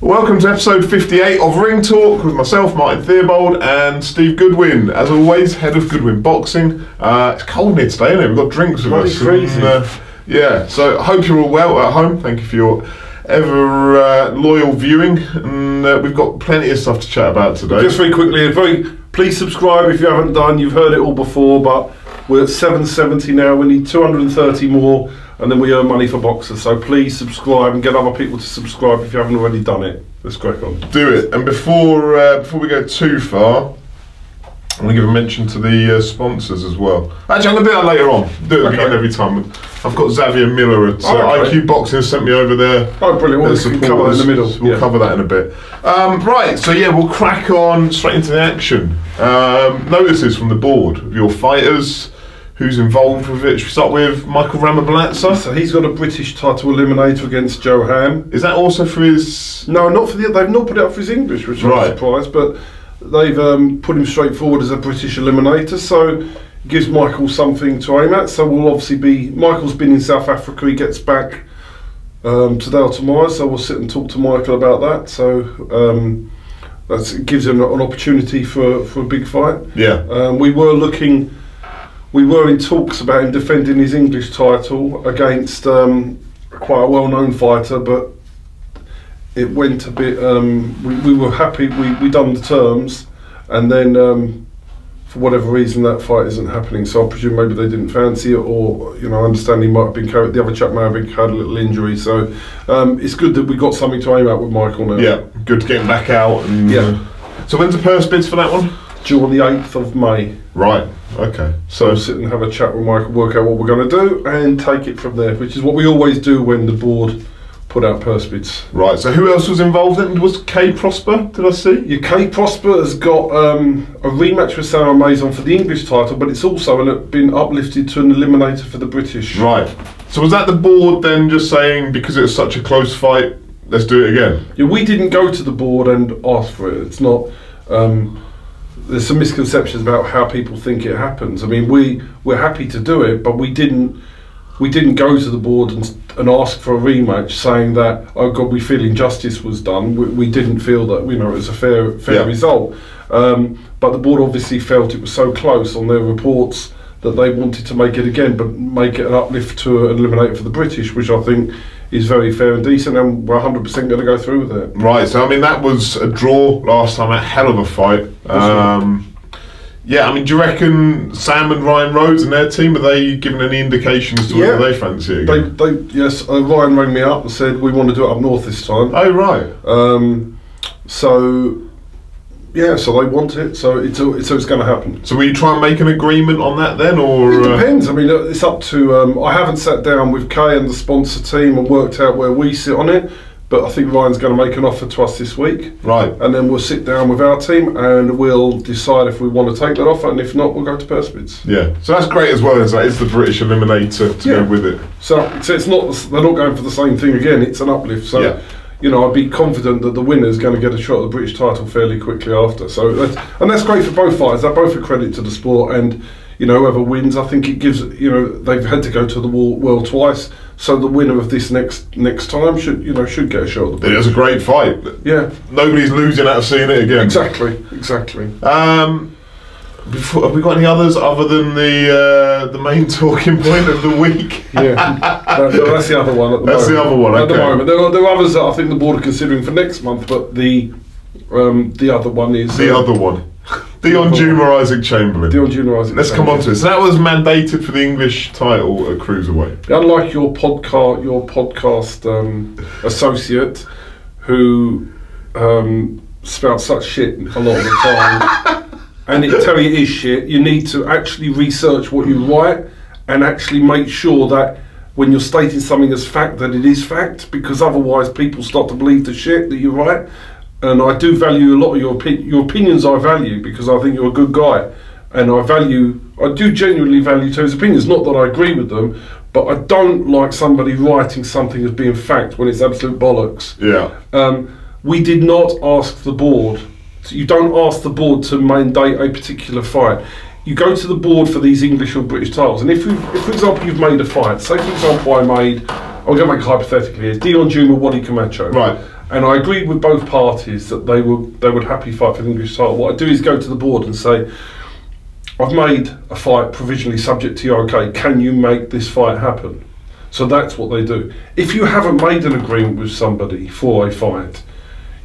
Welcome to episode 58 of Ring Talk with myself, Martin Theobald, and Steve Goodwin. As always, head of Goodwin Boxing. It's cold here today, isn't it? We've got drinks with us. Crazy. Yeah, so I hope you're all well at home. Thank you for your ever loyal viewing, and we've got plenty of stuff to chat about today. Just very quickly, please subscribe if you haven't done. You've heard it all before, but we're at 770 now. We need 230 more, and then we earn money for boxers. So please subscribe and get other people to subscribe if you haven't already done it. Let's crack on. Do it. And before we go too far, I'm going to give a mention to the sponsors as well. Actually, I'm going to do that later on. Do it again every time. I've got Xavier Miller at IQ Boxing has sent me over there. Oh, brilliant. Well, we can cover that in the middle. We'll cover that in a bit. Right, so yeah, we'll crack on straight into the action. Notices from the board of your fighters. Who's involved with it? Should we start with Michael Ramabeletsa? So he's got a British title eliminator against Joe Ham. Is that also for his... No, not for the... They've not put it up for his English, which I'm surprised, but they've put him straight forward as a British eliminator, so it gives Michael something to aim at. So we'll obviously be... Michael's been in South Africa, he gets back today or tomorrow, so we'll sit and talk to Michael about that. So it gives him an opportunity for a big fight. Yeah. We were in talks about him defending his English title against quite a well-known fighter, but it went a bit. We were happy. We done the terms, and then for whatever reason that fight isn't happening. So I presume maybe they didn't fancy it, or I understand he might have been carried. The other chap may have been carried a little injury. So it's good that we got something to aim at with Michael now. Yeah, good to get him back out. And, so when's the purse bids for that one? Due on the 8th of May. Right, okay. So we'll sit and have a chat with Michael, work out what we're going to do, and take it from there, which is what we always do when the board put out purse bids. Right, so who else was involved in it? Was K Prosper, did I see? Yeah, K Prosper has got a rematch with Sarah Mason for the English title, but it's also been uplifted to an eliminator for the British. Right. So was that the board then just saying, because it was such a close fight, let's do it again? Yeah, we didn't go to the board and ask for it. It's not... there's some misconceptions about how people think it happens. I mean, we're happy to do it, but we didn't go to the board and ask for a rematch, saying that, oh God, we feel injustice was done. We didn't feel that it was a fair result. But the board obviously felt it was so close on their reports that they wanted to make it again, but make it an uplift to an eliminator for the British, which I think is very fair and decent, and we're 100% going to go through with it. Right, so I mean that was a draw last time, a hell of a fight. Yeah, I mean, do you reckon Sam and Ryan Rhodes and their team, are they giving any indication as to whether they fancy it again? Yes, Ryan rang me up and said we want to do it up north this time. Oh right. Yeah, so they want it, so it's going to happen. So will you try and make an agreement on that then, or...? It depends, I mean, it's up to... I haven't sat down with Kay and the sponsor team and worked out where we sit on it, but I think Ryan's going to make an offer to us this week. Right. And then we'll sit down with our team and we'll decide if we want to take that offer, and if not, we'll go to purse bids. Yeah, so that's great as well, is that it's the British eliminator to go with it. So it's not, they're not going for the same thing again, it's an uplift, so... I'd be confident that the winner's going to get a shot at the British title fairly quickly after. So that's great for both fighters. They're both a credit to the sport, and whoever wins, I think it gives. They've had to go to the world twice, so the winner of this next time should get a shot at the British. It was a great fight. Yeah, nobody's losing out of seeing it again. Exactly. Have we got any others other than the main talking point of the week? Yeah, that's the other one at the moment. That's the other one, At the moment. There are others that I think the board are considering for next month, but the other one is... The other one. Deion Jumah, Isaac Chamberlain. Deion Jumah, Isaac Let's come on to it. So that was mandated for the English title at Cruiserweight. Unlike your podcast associate, who spouts such shit a lot of the time, and it tell you it is shit, you need to actually research what you write and actually make sure that when you're stating something as fact, that it is fact, because otherwise people start to believe the shit that you write. And I do value a lot of your opinions. I value, because I think you're a good guy, and I do genuinely value To's opinions. Not that I agree with them, but I don't like somebody writing something as being fact when it's absolute bollocks. Yeah. We did not ask the board. So you don't ask the board to mandate a particular fight. You go to the board for these English or British titles, and if for example you've made a fight, say for example I'm going to make hypothetically, it's Deion Jumah, Wadi Camacho. Right. And I agreed with both parties that they would happily fight for the English title. What I do is go to the board and say, I've made a fight provisionally subject to you, okay, can you make this fight happen? So that's what they do. If you haven't made an agreement with somebody for a fight,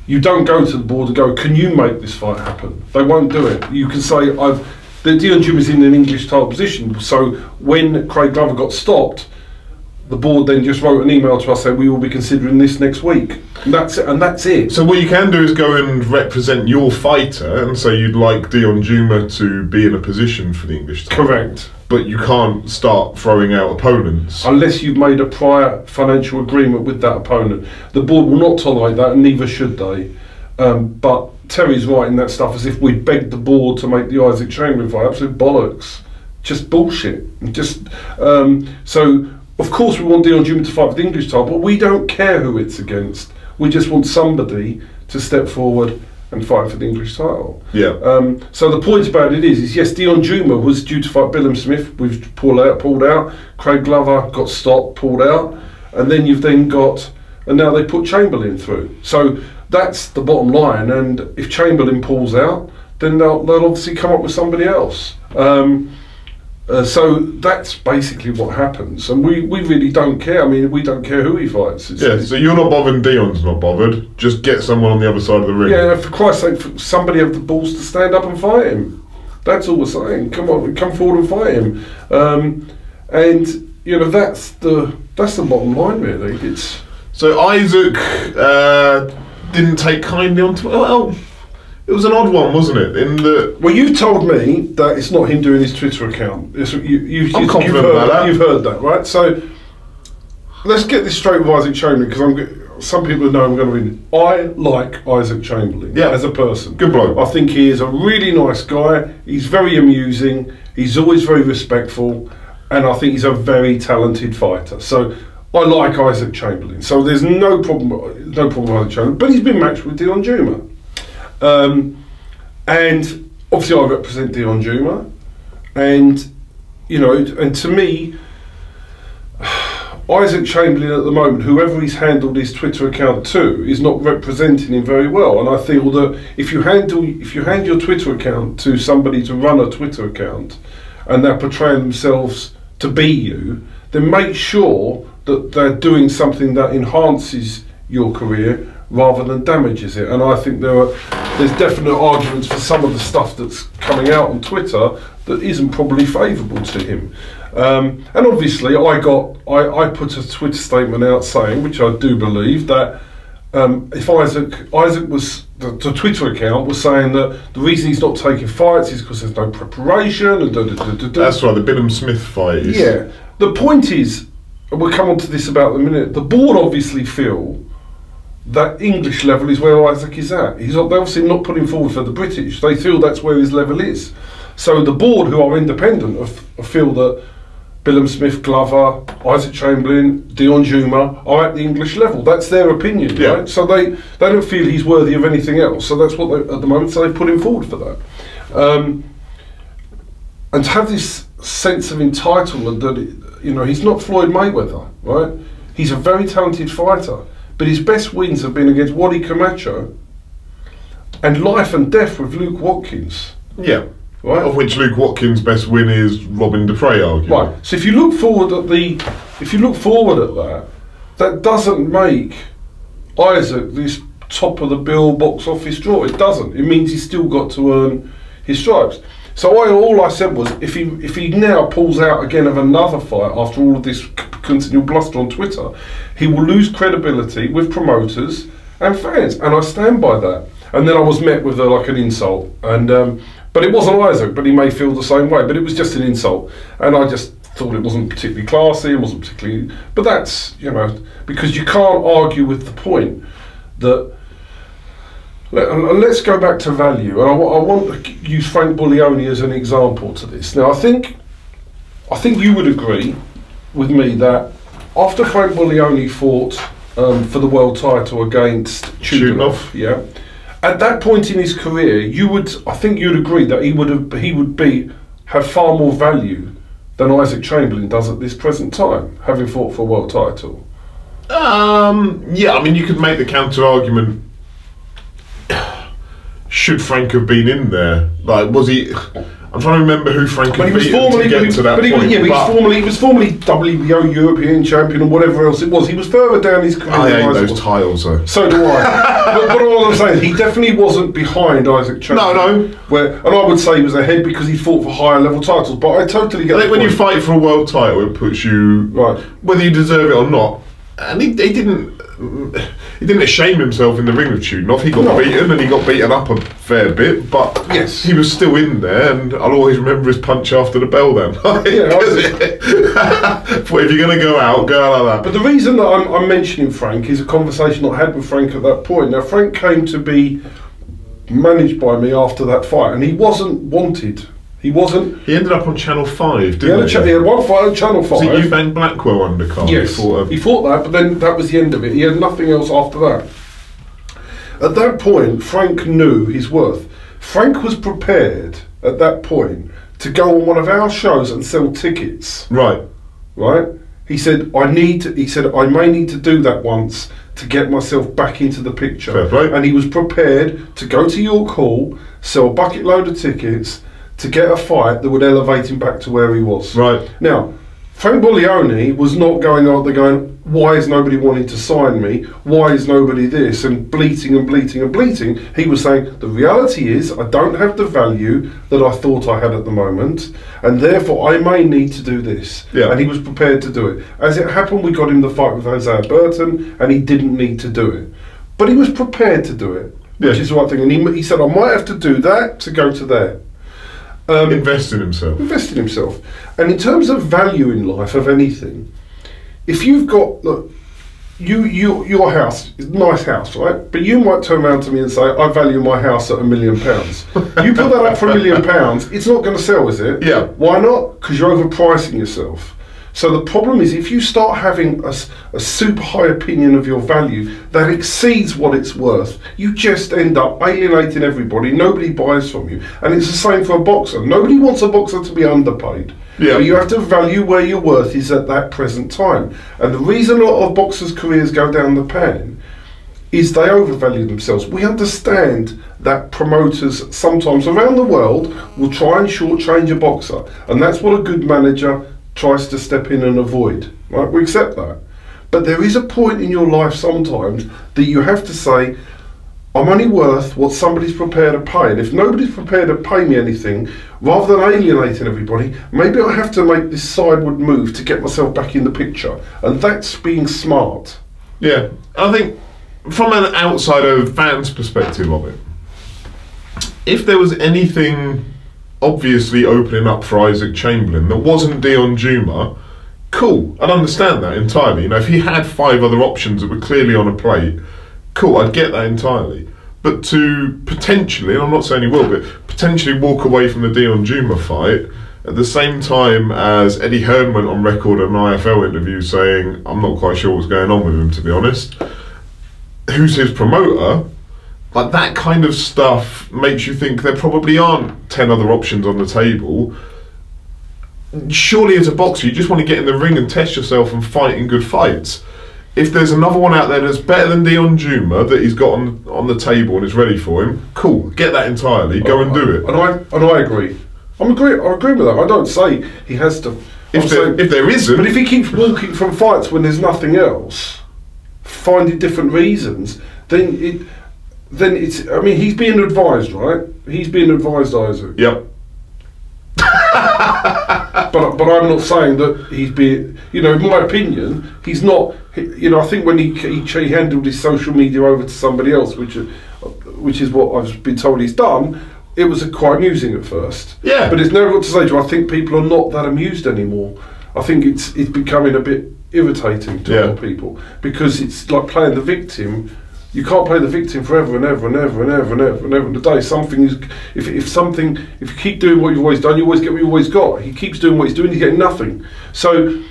you don't go to the board and go, can you make this fight happen? They won't do it. You can say, the Deion Jumah is in an English title position, so when Craig Glover got stopped, the board then just wrote an email to us saying we will be considering this next week. And that's it. So what you can do is go and represent your fighter and say you'd like Deion Jumah to be in a position for the English title. Correct. But you can't start throwing out opponents. Unless you've made a prior financial agreement with that opponent. The board will not tolerate that, and neither should they. But Terry's writing that stuff as if we begged the board to make the Isaac Chamberlain fight. Absolute bollocks. Just bullshit. So, of course we want Deion Jumah to fight for the English title, but we don't care who it's against. We just want somebody to step forward and fight for the English title. Yeah. So the point about it is yes, Deion Jumah was due to fight Bilham Smith. We've pulled out. Craig Glover got stopped, pulled out, and then you've then got, and now they put Chamberlain through. So that's the bottom line. And if Chamberlain pulls out, then they'll obviously come up with somebody else. So that's basically what happens, and we really don't care. I mean, we don't care who he fights. So you're not bothered and Deion's not bothered. Just get someone on the other side of the ring. Yeah, for Christ's sake, somebody have the balls to stand up and fight him. That's all we're saying. Come on, come forward and fight him. And you know, that's the bottom line, really. It's so Isaac didn't take kindly on to well. It was an odd one, wasn't it? Well, you've told me that it's not him doing his Twitter account. I'm confident about that. You've heard that, right? So let's get this straight with Isaac Chamberlain, because some people know I'm going to read it. I like Isaac Chamberlain as a person. Good bloke. I think he is a really nice guy. He's very amusing. He's always very respectful, and I think he's a very talented fighter. So I like Isaac Chamberlain. So there's no problem with Isaac Chamberlain. But he's been matched with Deion Jumah. And obviously I represent Deion Jumah, and you know, and to me, Isaac Chamberlain at the moment, whoever he's handled his Twitter account to, is not representing him very well. And I feel that if you hand your Twitter account to somebody to run a Twitter account, and they're portraying themselves to be you, then make sure that they're doing something that enhances your career rather than damages it. And I think there's definite arguments for some of the stuff that's coming out on Twitter that isn't probably favourable to him. And obviously I put a Twitter statement out saying, which I do believe, that if Isaac was, the Twitter account was saying that the reason he's not taking fights is because there's no preparation and That's right, the Bilham Smith fight is. Yeah. The point is, and we'll come on to this about in a minute, the board obviously feel that English level is where Isaac is at. They're obviously not putting forward for the British. They feel that's where his level is. So the board, who are independent, feel that Bilham Smith, Glover, Isaac Chamberlain, Deion Jumah are at the English level. That's their opinion, right? So they don't feel he's worthy of anything else. So that's what at the moment. So they put him forward for that. And to have this sense of entitlement that you know, he's not Floyd Mayweather, right? He's a very talented fighter. But his best wins have been against Wadi Camacho and life and death with Luke Watkins. Yeah. Right? Of which Luke Watkins' best win is Robin Dupre, arguably. Right. So if you look forward at that, that doesn't make Isaac this top of the bill box office draw. It doesn't. It means he's still got to earn his stripes. So all I said was, if he now pulls out again of another fight after all of this continual bluster on Twitter, he will lose credibility with promoters and fans, and I stand by that. And then I was met with like an insult, and but it wasn't Isaac, but he may feel the same way. But it was just an insult, and I just thought it wasn't particularly classy. It wasn't particularly. But that's, you know, because you can't argue with the point that. Let's go back to value, and I want to use Frank Buglioni as an example to this. Now, I think you would agree with me that after Frank Buglioni fought for the world title against Chudinov, yeah, at that point in his career, I think you'd agree that he would have far more value than Isaac Chamberlain does at this present time, having fought for a world title. Yeah, I mean, you could make the counter argument. Should Frank have been in there? Like, was he? I'm trying to remember who Frank had beaten to get to that point. He was formerly WBO European champion and whatever else it was. He was further down his career. I hate those titles, though. So do I. but all I'm saying, he definitely wasn't behind Isaac Chamberlain. No. And I would say he was ahead because he fought for higher level titles. But I totally get. I think when you fight for a world title, it puts you right, whether you deserve it or not. And he didn't shame himself in the ring with Tudorov. He got beaten and he got beaten up a fair bit, but yes, he was still in there, and I'll always remember his punch after the bell then. But if you're going to go out like that. But the reason that I'm mentioning Frank is a conversation I had with Frank at that point. Now, Frank came to be managed by me after that fight, and he wasn't wanted. He wasn't. He ended up on Channel 5, didn't he? He had one fight on Channel 5. Was it Eubank Blackwell undercard? Yes, he fought that, but then that was the end of it. He had nothing else after that. At that point, Frank knew his worth. Frank was prepared at that point to go on one of our shows and sell tickets. Right. He said, I may need to do that once to get myself back into the picture. Fair play. And he was prepared to go to York Hall, sell a bucket load of tickets to get a fight that would elevate him back to where he was. Right. Now, Frank Buglioni was not going out there going, why is nobody wanting to sign me? Why is nobody this? And bleating and bleating and bleating. He was saying, the reality is I don't have the value that I thought I had at the moment, and therefore I may need to do this. Yeah. And he was prepared to do it. As it happened, we got him the fight with Isaiah Burton, and he didn't need to do it. But he was prepared to do it, which is the right thing. And he said, I might have to do that to go to there. Invest in himself. Invest in himself. And in terms of value in life of anything, if you've got, look, your house is a nice house, right? But you might turn around to me and say, I value my house at £1 million. You put that up for £1 million, it's not going to sell, is it? Yeah. Why not? Because you're overpricing yourself. So the problem is, if you start having a super high opinion of your value that exceeds what it's worth, you just end up alienating everybody. Nobody buys from you. And it's the same for a boxer. Nobody wants a boxer to be underpaid. Yeah. But you have to value where your worth is at that present time. And the reason a lot of boxers' careers go down the pan is they overvalue themselves. We understand that promoters sometimes around the world will try and shortchange a boxer. And that's what a good manager tries to step in and avoid, right? We accept that. But there is a point in your life sometimes that you have to say, I'm only worth what somebody's prepared to pay. And if nobody's prepared to pay me anything, rather than alienating everybody, maybe I have to make this sideward move to get myself back in the picture. And that's being smart. Yeah, I think from an outsider fan's perspective of it, if there was anything obviously opening up for Isaac Chamberlain that wasn't Deion Jumah, cool, I'd understand that entirely. You know, if he had 5 other options that were clearly on a plate, cool, I'd get that entirely. But to potentially, and I'm not saying he will, but potentially walk away from the Deion Jumah fight at the same time as Eddie Hearn went on record in an IFL interview saying, I'm not quite sure what's going on with him, to be honest, who's his promoter, like that kind of stuff makes you think there probably aren't 10 other options on the table. Surely as a boxer you just want to get in the ring and test yourself and fight in good fights. If there's another one out there that's better than Deion Jumah that he's got on the table and is ready for him, cool, get that entirely, go and do it. And I agree. I agree with that. I don't say he has to. If there isn't, but if he keeps walking from fights when there's nothing else, finding different reasons, then it's. I mean, he's being advised, right? He's being advised, Isaac. Yep. But I'm not saying that he's being. You know, in my opinion, he's not. You know, I think when he handled his social media over to somebody else, which is what I've been told he's done. It was quite amusing at first. Yeah. But it's never got to say to you, I think people are not that amused anymore. I think it's becoming a bit irritating to a lot of people because it's like playing the victim. You can't play the victim forever and ever and ever and ever and ever and ever. And today, something is if you keep doing what you've always done, you always get what you've always got. He keeps doing what he's doing, he's getting nothing. So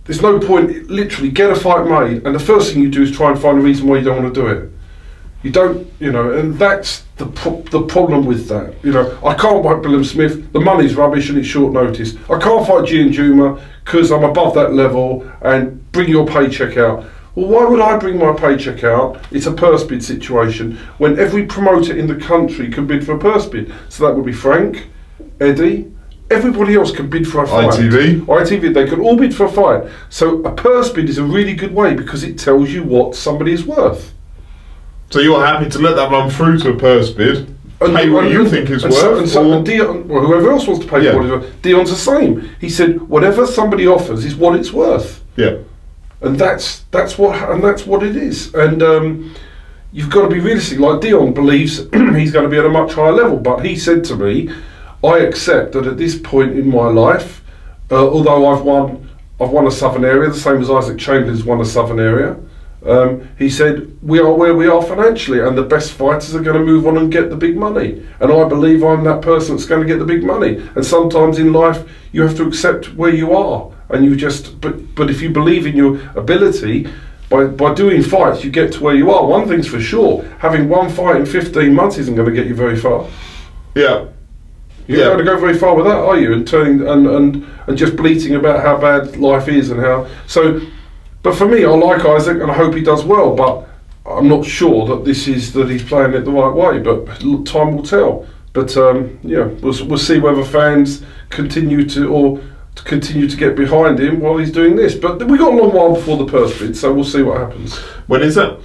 there's no point. Literally, get a fight made, and the first thing you do is try and find a reason why you don't want to do it. You don't, you know, and that's the problem with that. You know, I can't fight Bilham Smith. The money's rubbish and it's short notice. I can't fight Deion Jumah because I'm above that level and bring your paycheck out. well, why would I bring my paycheck out? It's a purse bid situation when every promoter in the country can bid for a purse bid. So that would be Frank, Eddie, everybody else can bid for a fight. ITV, they can all bid for a fight. So a purse bid is a really good way because it tells you what somebody is worth. So you're happy to let that run through to a purse bid, pay what you think is worth? And Deion, well, whoever else wants to pay what it's worth, Deion's the same. He said, whatever somebody offers is what it's worth. Yeah. And that's what it is. And you've got to be realistic. Like Deion believes he's going to be at a much higher level, but he said to me, I accept that at this point in my life, although I've won a Southern area, the same as Isaac Chamberlain's won a Southern area. He said we are where we are financially, and the best fighters are going to move on and get the big money. And I believe I'm that person that's going to get the big money. And sometimes in life you have to accept where you are. And you just, but if you believe in your ability, by doing fights, you get to where you are. One thing's for sure: having one fight in 15 months isn't going to get you very far. Yeah, you're not going to go very far with that, are you? And turning and just bleating about how bad life is and how so. But for me, I like Isaac, and I hope he does well. But I'm not sure that he's playing it the right way. But time will tell. But yeah, we'll see whether fans continue to get behind him while he's doing this. But we got a long while before the purse bid, so we'll see what happens. When is that?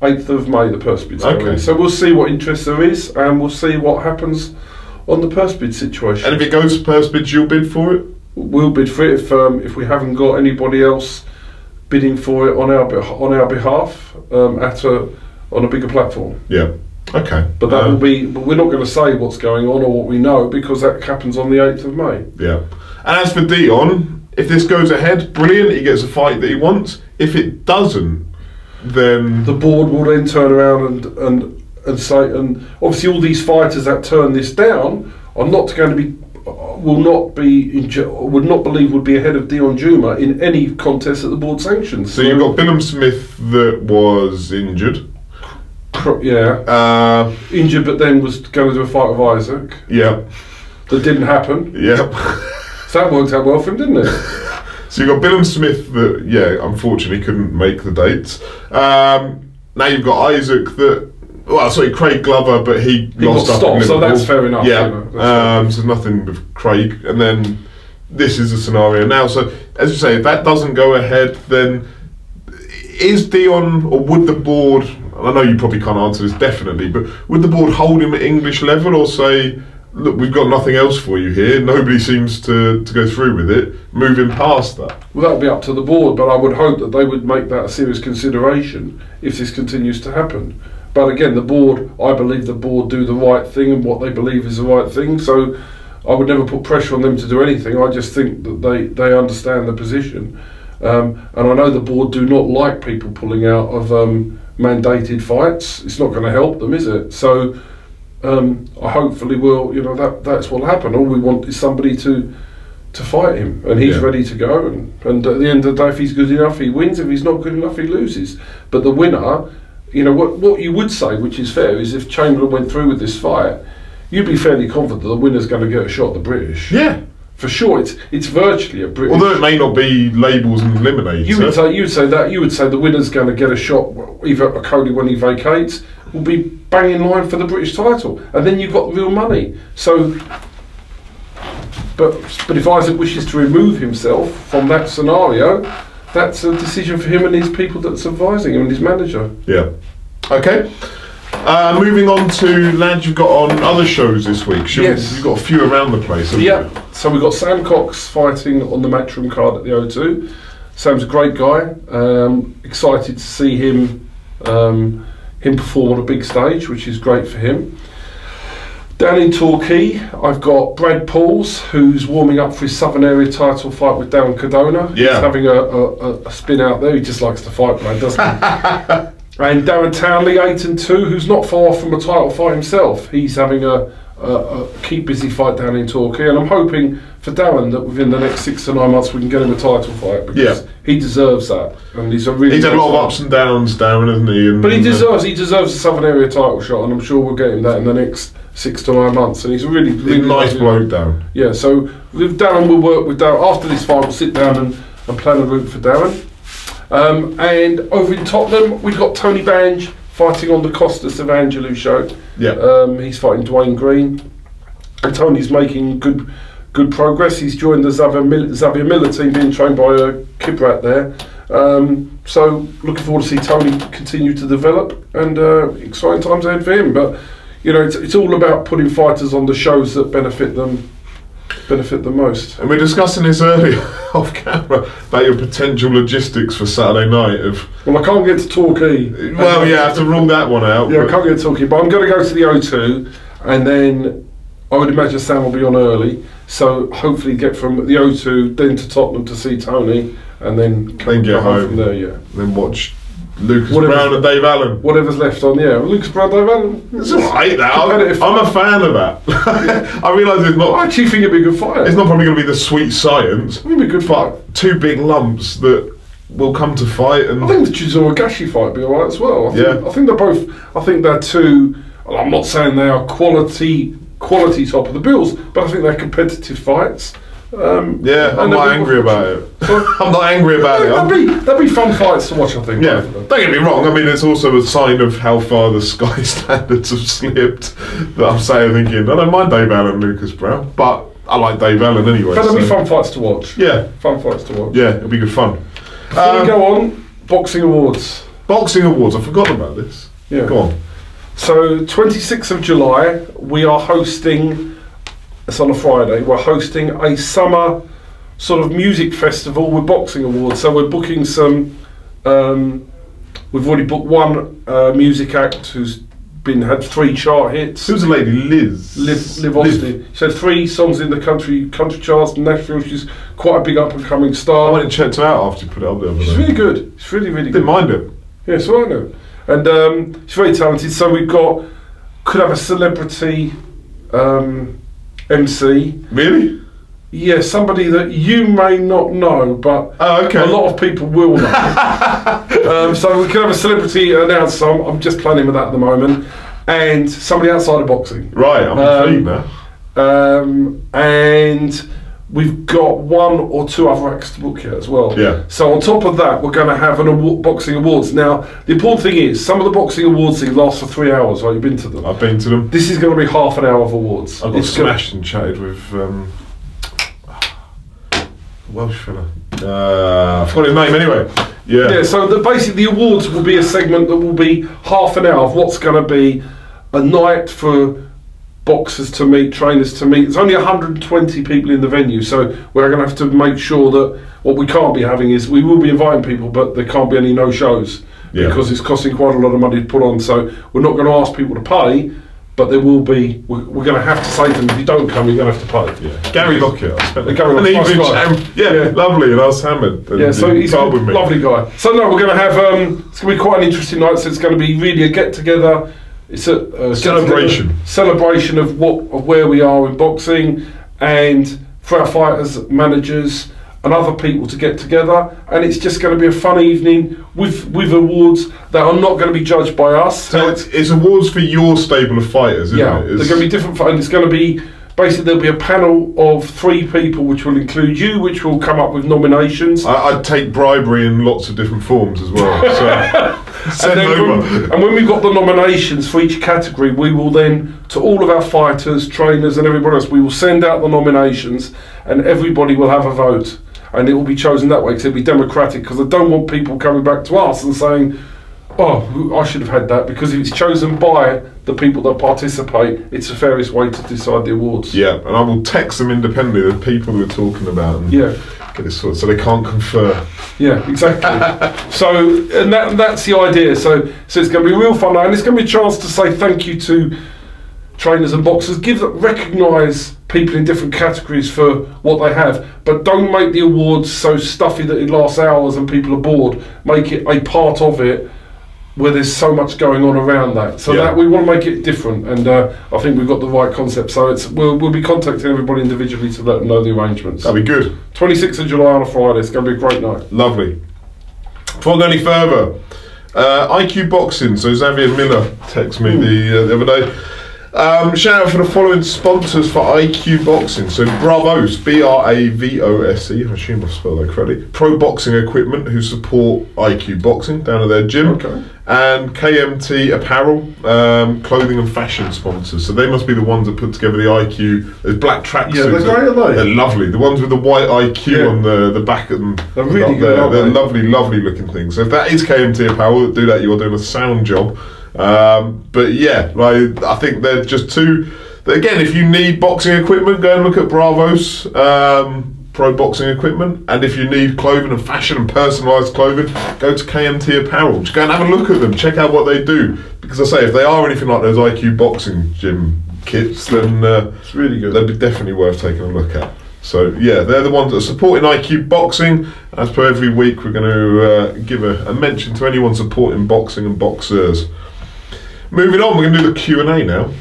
8th of May, the purse bid's okay. Going. So we'll see what interest there is, and we'll see what happens on the purse bid situation. And if it goes to purse bids, you'll bid for it? We'll bid for it if we haven't got anybody else bidding for it on our behalf on a bigger platform. Yeah. Okay. But that will be. But we're not going to say what's going on or what we know because that happens on the 8th of May. Yeah. And as for Deion, if this goes ahead, brilliant. He gets a fight that he wants. If it doesn't, then the board will then turn around and say, and obviously all these fighters that turn this down are not going to be, would not believe would be ahead of Deion Jumah in any contest that the board sanctions. So you've got Billum Smith that was injured. Yeah. Injured, but then was going to do a fight with Isaac. Yeah. That didn't happen. Yep. So that worked out well for him, didn't it? So you've got Billum Smith that, yeah, unfortunately couldn't make the dates. Now you've got Isaac that, well, sorry, Craig Glover, but he lost got stopped, so that's fair enough. Yeah, you know, so nothing with Craig. And then this is the scenario now. So, as you say, if that doesn't go ahead, then is Deion, or would the board, I know you probably can't answer this definitely, but would the board hold him at English level or say, look, we've got nothing else for you here, nobody seems to go through with it, moving past that? Well, that would be up to the board, but I would hope that they would make that a serious consideration if this continues to happen. But again, the board, I believe the board do the right thing and what they believe is the right thing, so I would never put pressure on them to do anything. I just think that they understand the position. And I know the board do not like people pulling out of mandated fights. It's not going to help them, is it? So I hopefully will, you know, that's what will happen. All we want is somebody to fight him, and he's ready to go. And at the end of the day, if he's good enough, he wins. If he's not good enough, he loses. But the winner, you know, what you would say, which is fair, is if Chamberlain went through with this fight, you'd be fairly confident that the winner's going to get a shot at the British. Yeah. For sure, it's virtually a British. Although it may not be labels and eliminators. You would say the winner's going to get a shot. Either Cody, when he vacates, will be bang in line for the British title, and then you've got real money. So, but if Isaac wishes to remove himself from that scenario, that's a decision for him and his people that's advising him and his manager. Yeah. Okay. Moving on to lads you've got on other shows this week. Yes. You've got a few around the place, haven't you? So we've got Sam Cox fighting on the Matchroom card at the O2. Sam's a great guy. Excited to see him perform on a big stage, which is great for him. Down in Torquay, I've got Brad Pauls, who's warming up for his Southern Area title fight with Darren Cardona. Yeah. He's having a spin out there. He just likes to fight, Brad, doesn't he? And Darren Townley, 8-2, who's not far from a title fight himself. He's having a keep busy fight down in Torquay, and I'm hoping for Darren that within the next 6 to 9 months we can get him a title fight, because he deserves that. And he's had a lot of ups and downs, Darren, hasn't he? And, but he deserves a Southern Area title shot, and I'm sure we'll get him that in the next 6 to 9 months. And he's a really nice bloke, Darren. Yeah, so with Darren, we'll work with Darren after this fight. We'll sit down and plan a route for Darren. And over in Tottenham, we've got Tony Bange fighting on the Costas Evangelou show. Yeah. He's fighting Dwayne Green, and Tony's making good progress. He's joined the Xavier Miller team, being trained by Kibrat there. So looking forward to see Tony continue to develop, and exciting times ahead for him. But you know, it's all about putting fighters on the shows that benefit them the most. And we're discussing this earlier off camera about your potential logistics for Saturday night. Well, I can't get to Torquay. Well, yeah, I have to rule that one out. Yeah, I can't get to Torquay, but I'm going to go to the O2, and then I would imagine Sam will be on early. So hopefully get from the O2 then to Tottenham to see Tony, and then get home from there. Yeah. Then watch Lucas Brown and Dave Allen. Whatever's left on, yeah. Lucas Brown, Dave Allen. It's alright, that. I'm a fan of that. I realise it's not. I actually think it'd be a good fight. It's not probably going to be the sweet science. It'd be a good fight. Two big lumps that will come to fight. And I think the Chisora Gashi fight would be alright as well. I think they're both. I think they're two. Well, I'm not saying they are quality top of the bills, but I think they're competitive fights. I'm not angry about it. I'm not angry about it. That'd be fun fights to watch, I think. Yeah, don't get me wrong. I mean, it's also a sign of how far the Sky standards have slipped that I'm saying, thinking, I don't mind Dave Allen and Lucas Brown, but I like Dave Allen anyway. But there'll be fun fights to watch. Yeah. Fun fights to watch. Yeah, it'll be good fun. Before we go on, Boxing Awards. Boxing Awards, I forgot about this. Yeah. Go on. So, 26th of July, we are hosting, it's on a Friday, we're hosting a summer sort of music festival with Boxing Awards. So we're booking some, we've already booked one music act who's had 3 chart hits. Who's the lady? Liv Austin. She had 3 songs in the country charts in Nashville. She's quite a big up and coming star. I went and checked her out after you put it up there. She's really good. She's really good. Didn't mind it. Yeah, so I know. And she's very talented. So we've could have a celebrity MC. Really? Yeah, somebody that you may not know, but a lot of people will know. So we could have a celebrity announcer. I'm just planning with that at the moment, and somebody outside of boxing. Right, I'm intrigued now. And we've got 1 or 2 other acts to book here as well. Yeah. So on top of that, we're going to have boxing awards. Now, the important thing is, some of the boxing awards things last for 3 hours. Right, you've been to them. I've been to them. This is going to be half an hour of awards. I got smashed and chatted with Welsh fella. I forgot his name anyway. Yeah. Yeah. So basically, the awards will be a segment that will be half an hour of what's going to be a night for boxers to meet, trainers to meet. There's only 120 people in the venue, so we're going to have to make sure that what we can't be having is, we will be inviting people, but there can't be any no-shows because it's costing quite a lot of money to put on. So we're not going to ask people to pay, but there will be. We're going to have to say to them, if you don't come, you're going to have to pay. Yeah. Gary Lockett, I spent Gary lovely, and I was hammered. Yeah, so he's a lovely guy. So no, we're going to have. It's going to be quite an interesting night. So it's going to be really a get together. It's a celebration of where we are in boxing, and for our fighters, managers, and other people to get together. And it's just going to be a fun evening with awards that are not going to be judged by us. So it's awards for your stable of fighters, isn't it? They're going to be different. And it's going to be basically, there'll be a panel of 3 people, which will include you, which will come up with nominations. I'd take bribery in lots of different forms as well. So and when we've got the nominations for each category, we will then, to all of our fighters, trainers and everybody else, we will send out the nominations, and everybody will have a vote, and it will be chosen that way, because it'll be democratic, because I don't want people coming back to us and saying, oh, I should have had that, because if it's chosen by the people that participate, it's the fairest way to decide the awards. Yeah, and I will text them independently, the people we're talking about, and get this sorted, so they can't confer. Yeah, exactly. And that's the idea. So it's going to be real fun, and it's going to be a chance to say thank you to trainers and boxers, recognise people in different categories for what they have, but don't make the awards so stuffy that it lasts hours and people are bored. Make it a part of it where there's so much going on around that. So that we want to make it different, and I think we've got the right concept. So we'll be contacting everybody individually to let them know the arrangements. That'll be good. 26th of July on a Friday. It's going to be a great night. Lovely. Before I go any further, IQ Boxing. So Xavier Miller texted me the other day. Shout out for the following sponsors for IQ Boxing. So Bravos, B-R-A-V-O-S-E, I assume I've spelled that correctly. Pro Boxing Equipment, who support IQ Boxing down at their gym. Okay. And KMT Apparel, clothing and fashion sponsors. So they must be the ones that put together the IQ. There's black tracksuits. Yeah, they're great, aren't they? They're lovely. The ones with the white IQ on the back of them. They're really good. They're lovely, lovely looking things. So if that is KMT Apparel that do that, you're doing a sound job. But yeah, like, I think they're just two. Again, if you need boxing equipment, go and look at Bravos Pro Boxing Equipment. And if you need clothing and fashion and personalised clothing, go to KMT Apparel. Just go and have a look at them, check out what they do. Because I say, if they are anything like those IQ Boxing gym kits, then it's really good. They'd be definitely worth taking a look at. So yeah, they're the ones that are supporting IQ Boxing. As per every week, we're going to give a mention to anyone supporting boxing and boxers. Moving on, we're going to do the Q&A now.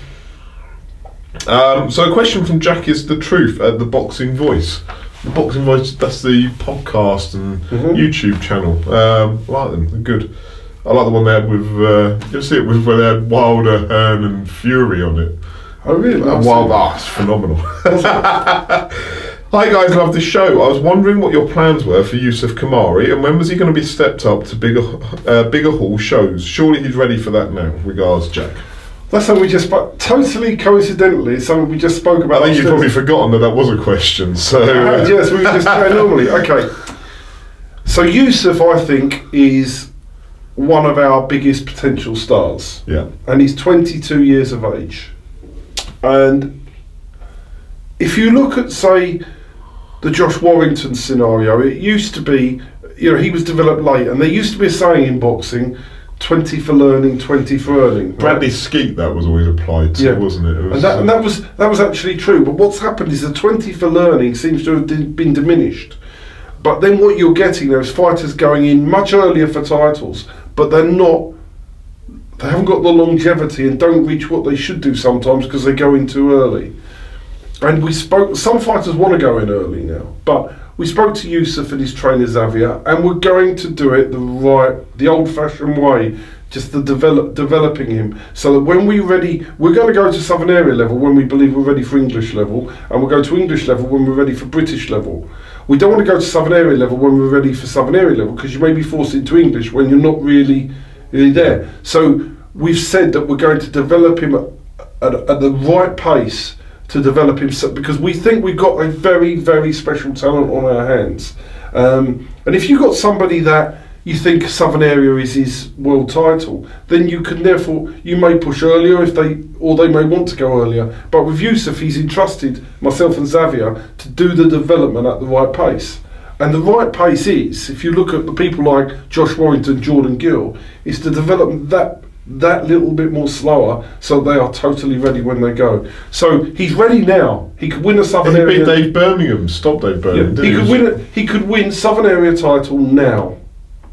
So a question from Jack is the truth at the Boxing Voice. The Boxing Voice, that's the podcast and YouTube channel. I like them, they're good. I like the one they had with, you see it with where they had Wilder, Hearn and Fury on it. Oh really? It's phenomenal. Hi guys, love the show. I was wondering what your plans were for Youssef Khoumari and when was he going to be stepped up to bigger hall shows? Surely he's ready for that now. Regards, Jack. That's something we just spoke, totally coincidentally, something we just spoke about. I think you've probably forgotten that was a question. So yes, we were just normally. Okay. So Youssef, I think, is one of our biggest potential stars. Yeah. And he's 22 years of age. And if you look at, say, the Josh Warrington scenario, it used to be, you know, he was developed late, and there used to be a saying in boxing, 20 for learning, 20 for earning. Right? Bradley Skeet, that was always applied to, wasn't it? And that was actually true. But what's happened is the 20 for learning seems to have been diminished. But then what you're getting there is fighters going in much earlier for titles, but they haven't got the longevity and don't reach what they should do sometimes because they go in too early. And some fighters want to go in early now, but we spoke to Youssef and his trainer Xavier, and we're going to do it the old-fashioned way, just the developing him, so that when we're ready, we're going to go to Southern Area level when we believe we're ready for English level, and we'll go to English level when we're ready for British level. We don't want to go to Southern Area level when we're ready for Southern Area level, because you may be forced into English when you're not really there. So we've said that we're going to develop him at the right pace to develop him, because we think we've got a very, very special talent on our hands. And if you've got somebody that you think Southern Area is his world title, then you may push earlier they may want to go earlier. But with Youssef, he's entrusted myself and Xavier to do the development at the right pace. And the right pace is, if you look at the people like Josh Warrington, Jordan Gill, is to develop that little bit more slower, so they are totally ready when they go. So he's ready now. He could win a Southern Area. He beat Dave Birmingham. Stop Dave Birmingham. Yeah. He could win Southern Area title now,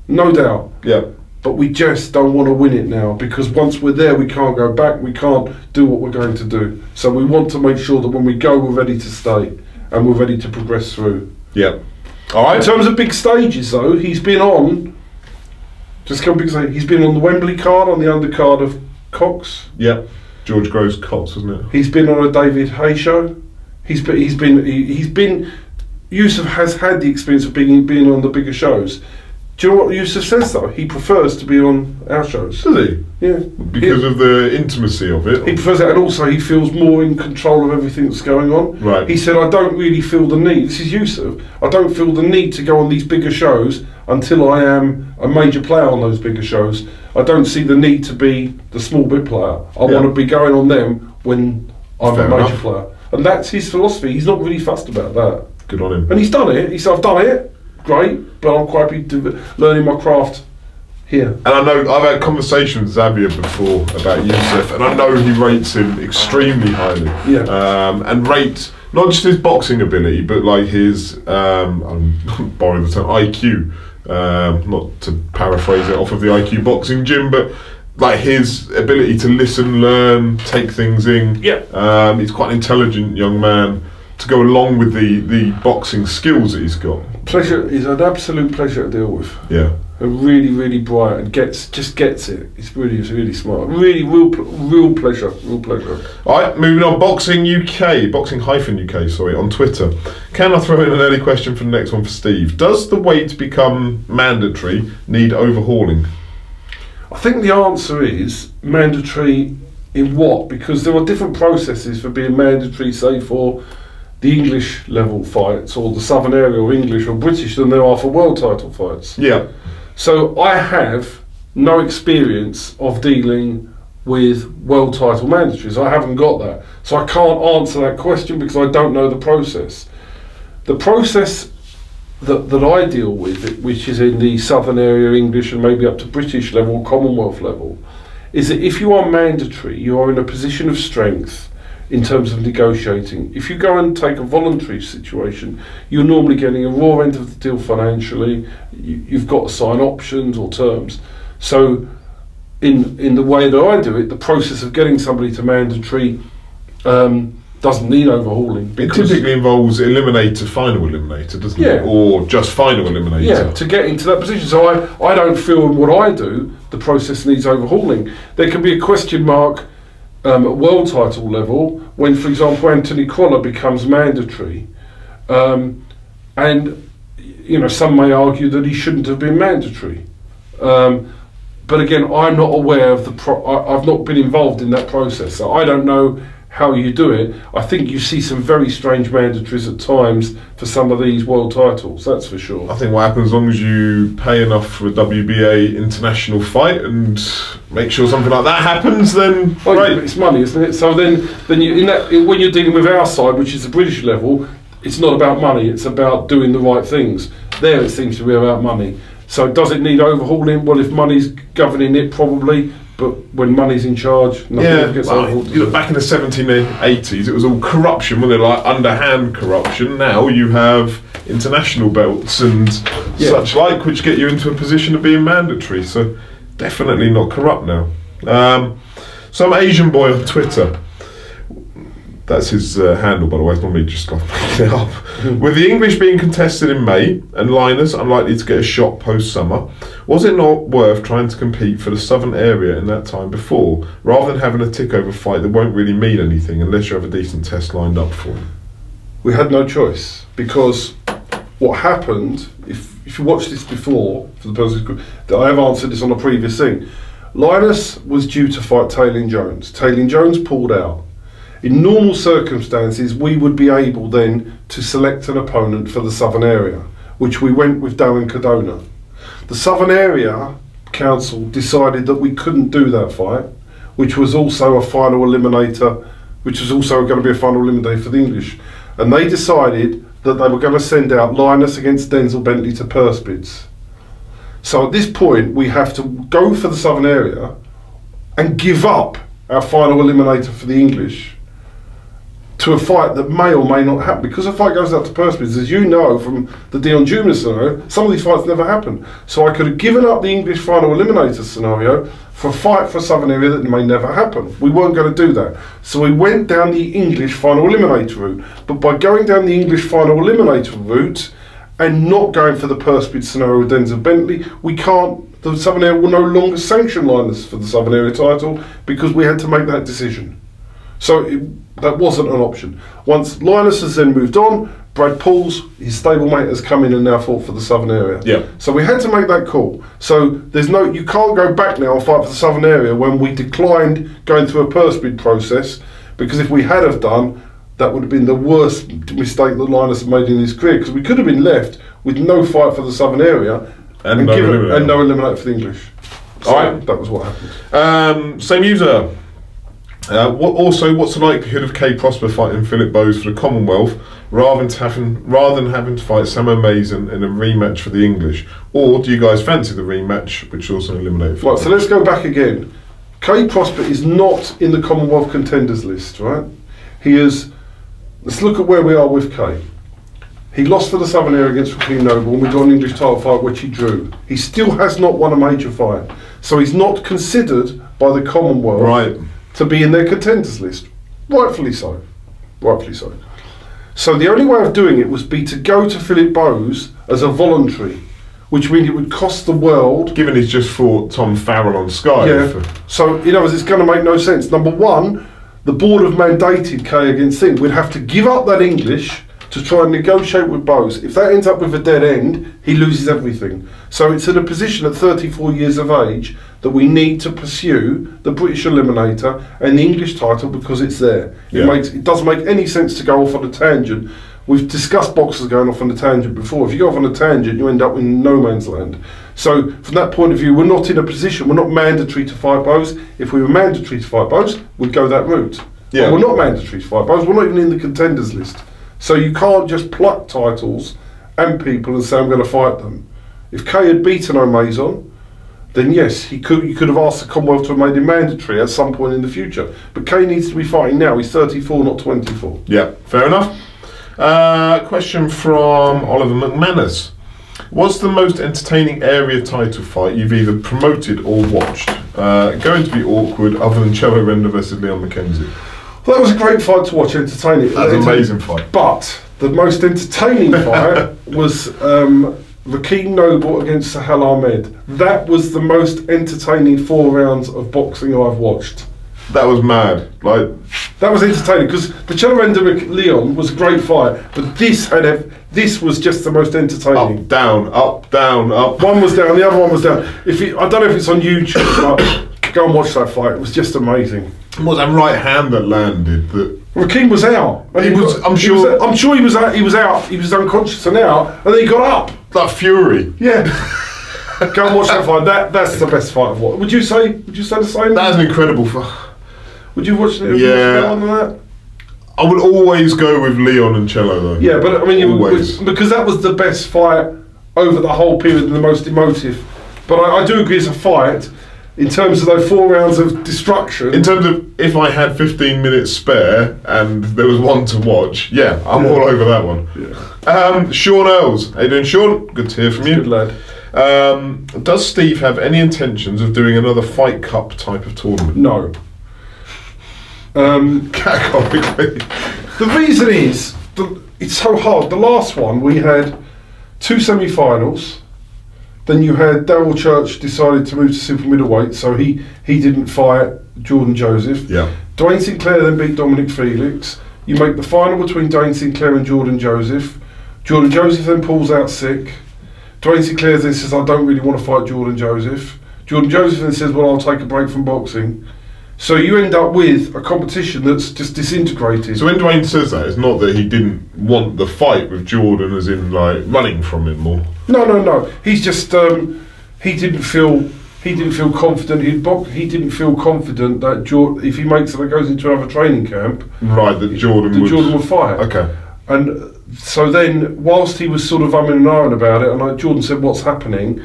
no doubt. Yeah. But we just don't want to win it now, because once we're there, we can't go back. We can't do what we're going to do. So we want to make sure that when we go, we're ready to stay and we're ready to progress through. Yeah. All right. In terms of big stages, though, he's been on. He's been on the Wembley card, on the undercard of Cox. Yeah, George Groves Cox, wasn't it? He's been on a David Hay show. He's been. Youssef has had the experience of being on the bigger shows. Do you know what Youssef says though? He prefers to be on our shows. Does he? Yeah. Because of the intimacy of it? He prefers it, and also he feels more in control of everything that's going on. Right. He said, I don't really feel the need, this is Youssef, I don't feel the need to go on these bigger shows until I am a major player on those bigger shows. I don't see the need to be the small bit player. I want to be going on them when I'm a major player. And that's his philosophy. He's not really fussed about that. Good on him. And he's done it. He said, I've done it. Great, but I'm quite happy to learning my craft here. And I know I've had conversations with Xavier before about Youssef, and I know he rates him extremely highly. Yeah. And rates not just his boxing ability, but like his I'm borrowing the term IQ. Not to paraphrase it off of the IQ boxing gym, but like his ability to listen, learn, take things in. Yeah. He's quite an intelligent young man to go along with the boxing skills that he's got. Pleasure is an absolute pleasure to deal with. Yeah. and really bright, and just gets it. It's really smart. Really, real pleasure. All right, moving on. Boxing UK, Boxing-UK, sorry, on Twitter. Can I throw in an early question for the next one for Steve? Does the weight become mandatory, need overhauling? I think the answer is mandatory in what? Because there are different processes for being mandatory, say for the English level fights or the Southern Area or English or British than there are for world title fights. Yeah. So I have no experience of dealing with world title mandatories. I haven't got that. So I can't answer that question because I don't know the process. The process that I deal with, which is in the Southern Area English and maybe up to British level, Commonwealth level, is that if you are mandatory, you are in a position of strength in terms of negotiating. If you go and take a voluntary situation, you're normally getting a raw end of the deal financially. You've got to sign options or terms. So in the way that I do it, the process of getting somebody to mandatory doesn't need overhauling. It typically involves eliminator, final eliminator, doesn't it? Or just final eliminator. Yeah, to get into that position. So I don't feel in what I do, the process needs overhauling. There can be a question mark at world title level when, for example, Anthony Crolla becomes mandatory. And, you know, some may argue that he shouldn't have been mandatory. But again, I'm not aware of I've not been involved in that process, so I don't know how you do it. I think you see some very strange mandatories at times for some of these world titles, that's for sure. I think what happens, as long as you pay enough for a WBA international fight and make sure something like that happens, then right. It's money, isn't it? So then you, when you're dealing with our side, which is the British level, it's not about money, it's about doing the right things. There it seems to be about money. So does it need overhauling? Well, if money's governing it, probably. But when money's in charge, nothing gets overhauled. You look back in the 1780s, it was all corruption, wasn't it? Like underhand corruption. Now you have international belts and such like, which get you into a position of being mandatory. So definitely not corrupt now. Some Asian boy on Twitter. That's his handle, by the way. It's not me just like making it up. With the English being contested in May and Linus unlikely to get a shot post-summer, was it not worth trying to compete for the Southern Area in that time before, rather than having a tick-over fight that won't really mean anything unless you have a decent test lined up for it? We had no choice, because what happened, if you watched this before, for the person that I have answered this on a previous thing, Linus was due to fight Taylor Jones. Taylor Jones pulled out. In normal circumstances, we would be able then to select an opponent for the Southern Area, which we went with Darren Cardona. The Southern Area Council decided that we couldn't do that fight, which was also a final eliminator, which was also going to be a final eliminator for the English. And they decided that they were going to send out Linus against Denzel Bentley to purse bids. So at this point, we have to go for the Southern Area and give up our final eliminator for the English to a fight that may or may not happen. Because a fight goes out to purse bids, as you know from the Deion Jumah scenario, some of these fights never happen. So I could have given up the English final eliminator scenario for a fight for Southern Area that may never happen. We weren't going to do that. So we went down the English final eliminator route. But by going down the English final eliminator route and not going for the purse bid scenario with Denzel Bentley, the Southern Area will no longer sanction Linus for the Southern Area title because we had to make that decision. So that wasn't an option. Once Linus has then moved on, Brad Pauls, his stablemate, has come in and now fought for the Southern Area. Yeah. So we had to make that call. So you can't go back now and fight for the Southern Area when we declined going through a purse bid process, because if we had have done, that would have been the worst mistake that Linus had made in his career, because we could have been left with no fight for the Southern Area and no eliminator for the English. So alright, that was what happened. Same user. What's the likelihood of K Prospere fighting Philip Bowes for the Commonwealth rather than having to fight Sam Mason in a rematch for the English? Or do you guys fancy the rematch, which also eliminated? Right, so let's go back again. K Prospere is not in the Commonwealth contenders list, right? He is. Let's look at where we are with K. He lost for the Southern Area against Joaquin Noble, and we got an English title fight which he drew. He still has not won a major fight, so he's not considered by the Commonwealth to be in their contenders list. Rightfully so. Rightfully so. So the only way of doing it was to go to Philip Bowes as a voluntary, which means it would cost the world. Given he's just fought Tom Farrell on Sky. Yeah. So, in other words, it's going to make no sense. Number one, the board have mandated Kay against Thing. We'd have to give up that English to try and negotiate with Bose. If that ends up with a dead end, he loses everything. So it's in a position at 34 years of age that we need to pursue the British Eliminator and the English title because it's there. It doesn't make any sense to go off on a tangent. We've discussed boxers going off on a tangent before. If you go off on a tangent, you end up in no man's land. So from that point of view, we're not in a position, we're not mandatory to fight Bose. If we were mandatory to fight Bose, we'd go that route. Yeah. But we're not mandatory to fight Bose, we're not even in the contenders list. So you can't just pluck titles and people and say, I'm going to fight them. If Kay had beaten O'Maison, then yes, you could have asked the Commonwealth to have made him mandatory at some point in the future. But Kay needs to be fighting now. He's 34, not 24. Yeah, fair enough. Question from Oliver McManus. What's the most entertaining area title fight you've either promoted or watched? Going to be awkward other than Cello Render versus Leon McKenzie. Well, that was a great fight to watch, entertaining. That was an amazing fight. But the most entertaining fight was Rakeem Noble against Sahel Ahmed. That was the most entertaining 4 rounds of boxing I've watched. That was mad. That was entertaining because the Cello Render Leon was a great fight, but this was just the most entertaining. Up, down, up, down, up. One was down, the other one was down. I don't know if it's on YouTube, but go and watch that fight. It was just amazing. What was that right hand that landed? Rakeem was out. I'm sure he was out. He was out. He was unconscious and out, and then he got up. That fury. Yeah. Go and watch that fight. That's the best fight I've watched. Would you say the same? That's an incredible fight. Would you watch it? Yeah. That? I would always go with Leon and Cello though. Yeah, but I mean, because that was the best fight over the whole period and the most emotive. But I do agree, it's a fight. In terms of those 4 rounds of destruction. In terms of if I had 15 minutes spare and there was one to watch, yeah, I'm all over that one. Yeah. Sean Earls. How you doing, Sean? Good to hear from you. Good lad. Does Steve have any intentions of doing another Fight Cup type of tournament? No. Categorically. The reason is, it's so hard. The last one, we had 2 semi-finals. Then you had Darryl Church decided to move to super middleweight, so he didn't fight Jordan Joseph. Yeah. Dwayne Sinclair then beat Dominic Felix. You make the final between Dwayne Sinclair and Jordan Joseph. Jordan Joseph then pulls out sick. Dwayne Sinclair then says, I don't really want to fight Jordan Joseph. Jordan Joseph then says, well, I'll take a break from boxing. So you end up with a competition that's just disintegrated. So when Dwayne says that, it's not that he didn't want the fight with Jordan, as in like running from him, or no. He's just he didn't feel confident. He didn't feel confident that if he makes it, that goes into another training camp, right? That Jordan would fight. Okay. And so then, whilst he was sort of umming and ahhing about it, and Jordan said, "What's happening?"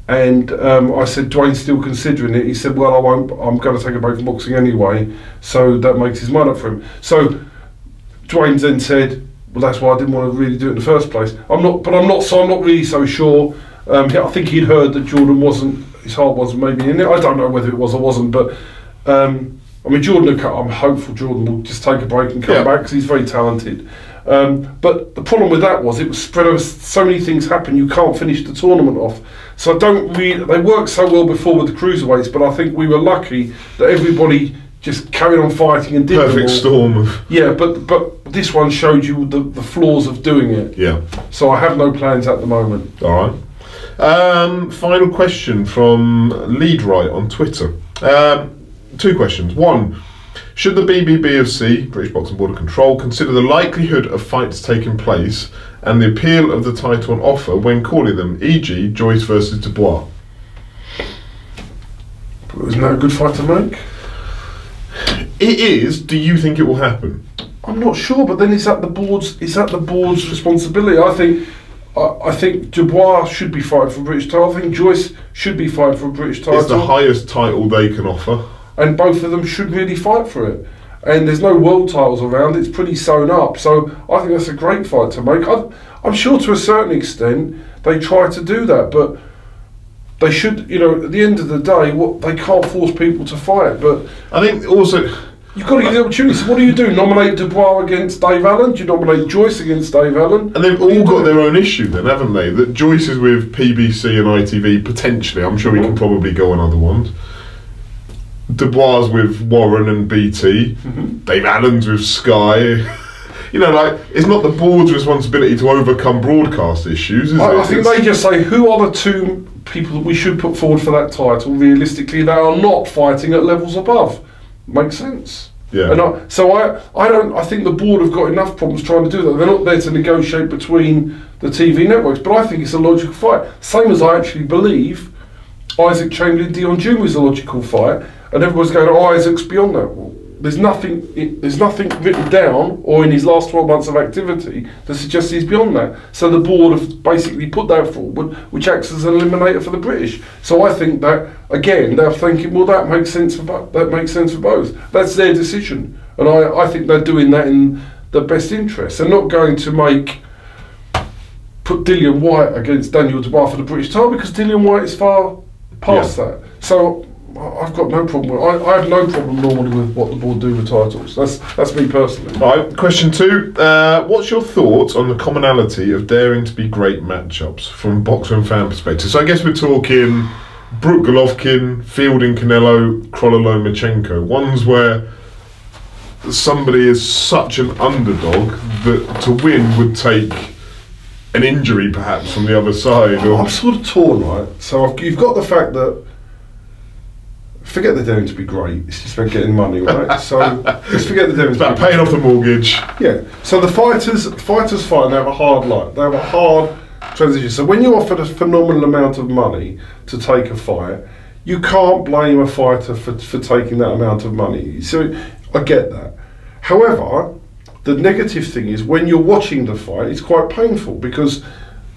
And I said, Dwayne's still considering it. He said, well, I won't, I'm going to take a break from boxing anyway. So that makes his mind up for him. So Dwayne then said, well, that's why I didn't want to really do it in the first place. I'm not really so sure. I think he'd heard that Jordan his heart wasn't maybe in it. I don't know whether it was or wasn't, but I mean, I'm hopeful Jordan will just take a break and come back because he's very talented. But the problem with that was it was spread over, so many things happen, you can't finish the tournament off. So they worked so well before with the cruiserweights, but I think we were lucky that everybody just carried on fighting and did perfect storm of... Yeah, but this one showed you the flaws of doing it. Yeah. So I have no plans at the moment. All right. Final question from Leadright on Twitter. 2 questions. 1. Should the BBBOC, British Boxing Board of Control, consider the likelihood of fights taking place and the appeal of the title on offer when calling them, e.g. Joyce versus Dubois? Isn't that a good fight to make? It is. Do you think it will happen? I'm not sure, but then is that the board's responsibility? I think Dubois should be fighting for a British title. I think Joyce should be fighting for a British title. It's the highest title they can offer. And both of them should really fight for it. And there's no world titles around, it's pretty sewn up. So I think that's a great fight to make. I'm sure to a certain extent they try to do that, but they should, at the end of the day, they can't force people to fight. But I think also, You've got to give the opportunity. So what do you do? Nominate Dubois against Dave Allen? Do you nominate Joyce against Dave Allen? And they've all got their own issue then, haven't they? That Joyce is with PBC and ITV, potentially. I'm sure he can probably go on other ones. Dubois with Warren and BT. Dave Allen's with Sky. You know, like, it's not the board's responsibility to overcome broadcast issues, is it? I think they just say, who are the two people that we should put forward for that title, realistically, that are not fighting at levels above? Makes sense. Yeah. And I think the board have got enough problems trying to do that. They're not there to negotiate between the TV networks, but I think it's a logical fight. Same as I actually believe Isaac Chamberlain, Deion Jumah is a logical fight, and everyone's going, oh, Isaac's beyond that. Well, there's nothing written down or in his last 12 months of activity that suggests he's beyond that. So the board have basically put that forward, which acts as an eliminator for the British. So I think that, again, they're thinking, well, that makes sense for both. That's their decision, and I think they're doing that in the best interest. They're not going to put Dillian Whyte against Daniel Dubois for the British title, because Dillian Whyte is far past that. So I've got no problem with I have no problem normally with what the board do with titles. That's me personally. Right, question 2. What's your thoughts on the commonality of daring to be great matchups from a boxer and fan perspective? So I guess we're talking Brook Golovkin, Fielding Canelo, Krollo Lomachenko. Ones where somebody is such an underdog that to win would take an injury perhaps from the other side. Or... I'm sort of torn, right? So you've got the fact that, forget the daring to be great, it's just about getting money, right? So let's forget the daring to be about paying off the mortgage. Yeah. So the fighters fight and they have a hard life. They have a hard transition. So when you're offered a phenomenal amount of money to take a fight, you can't blame a fighter for taking that amount of money. So I get that. However, the negative thing is when you're watching the fight, it's quite painful, because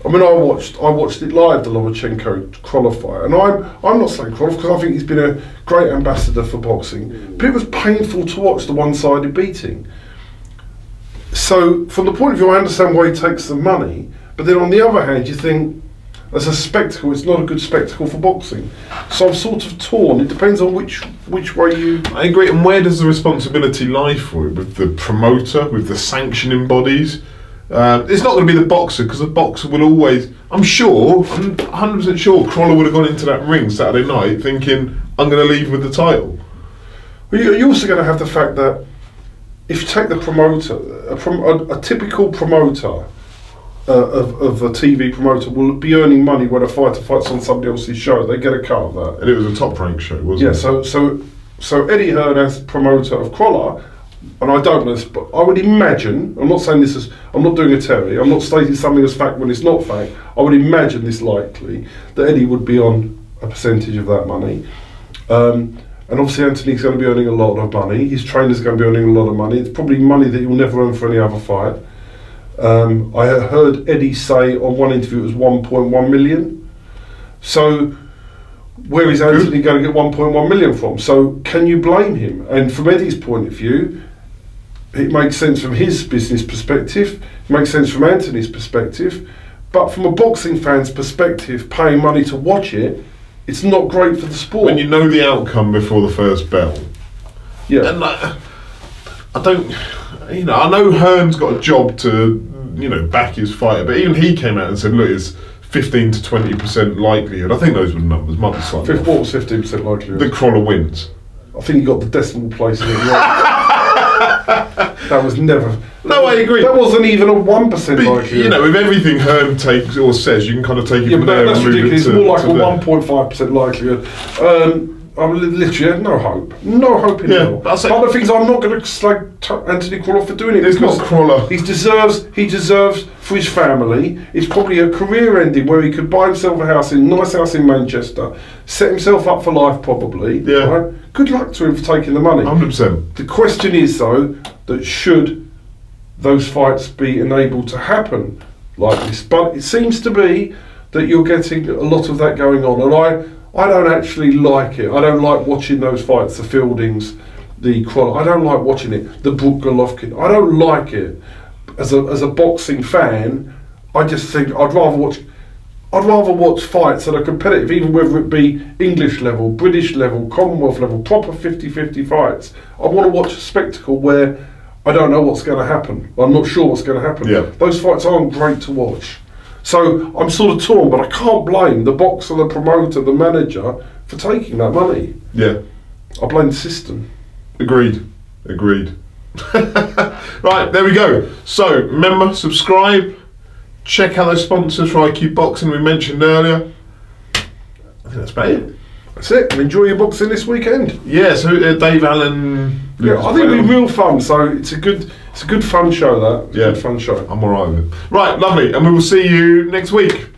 I mean, I watched it live, the Lomachenko-Krollo fight, and I'm not saying Krollo because I think he's been a great ambassador for boxing, but it was painful to watch the one-sided beating. So from the point of view, I understand why he takes the money, but then on the other hand, you think, as a spectacle, it's not a good spectacle for boxing. So I'm sort of torn. It depends on which way you... I agree, and where does the responsibility lie for it? With the promoter, with the sanctioning bodies? It's not going to be the boxer, because the boxer will always... I'm 100% sure Krollo would have gone into that ring Saturday night thinking, I'm going to leave with the title. Well, you're also going to have the fact that if you take the promoter, a typical promoter of a TV promoter will be earning money when a fighter fights on somebody else's show. They get a cut of that. And it was a top rank show, wasn't it? Yeah, so Eddie Hearn as promoter of Krollo, and I don't know this, but I would imagine, I'm not saying this is, I'm not doing a Terry, I'm not stating something as fact when it's not fact, I would imagine this likely, that Eddie would be on a percentage of that money. And obviously Anthony's going to be earning a lot of money, his trainer's going to be earning a lot of money, it's probably money that he'll never earn for any other fight. I heard Eddie say on one interview it was 1.1 million. So where is Anthony going to get 1.1 million from? So can you blame him? And from Eddie's point of view, it makes sense from his business perspective, it makes sense from Anthony's perspective, but from a boxing fan's perspective, paying money to watch it, it's not great for the sport. When you know the outcome before the first bell. Yeah. And I don't, you know, I know Hearn's got a job to, you know, back his fighter, but even he came out and said, look, it's 15 to 20% likelihood. I think those were the numbers, might be slightly off. What was 15% likelihood? The Krollo wins. I think he got the decimal place in it right. That was never... No, I agree. That wasn't even a 1% likelihood. You know, with everything Hearn takes or says, you can kind of take it from there. That's ridiculous. It's more like a 1.5% likelihood. I'm literally had no hope. No hope in hell. But the thing is, I'm not going to slag Anthony Krollo for doing it. It's not Krollo. He deserves for his family. It's probably a career ending where he could buy himself a house, nice house in Manchester, set himself up for life probably. Yeah. Right? Good luck to him for taking the money. 100%. The question is though, that should those fights be enabled to happen like this? But it seems to be that you're getting a lot of that going on, and I don't actually like it. I don't like watching those fights, the Fieldings, the Krollo. I don't like watching it. The Brook Golovkin. I don't like it. As a boxing fan, I just think I'd rather watch. I'd rather watch fights that are competitive, even whether it be English level, British level, Commonwealth level, proper 50-50 fights. I want to watch a spectacle where I don't know what's going to happen. I'm not sure what's going to happen. Yeah. Those fights aren't great to watch. So I'm sort of torn, but I can't blame the boxer, the promoter, the manager for taking that money. Yeah. I blame the system. Agreed. Right, there we go. So, remember, subscribe. Check out those sponsors for IQ Boxing we mentioned earlier. I think that's about it. That's it. And enjoy your boxing this weekend. Yeah, so Dave Allen. Yeah, I think it'll be real fun. So it's a good fun show. That. It's a good fun show. I'm alright with it. Right, lovely. And we will see you next week.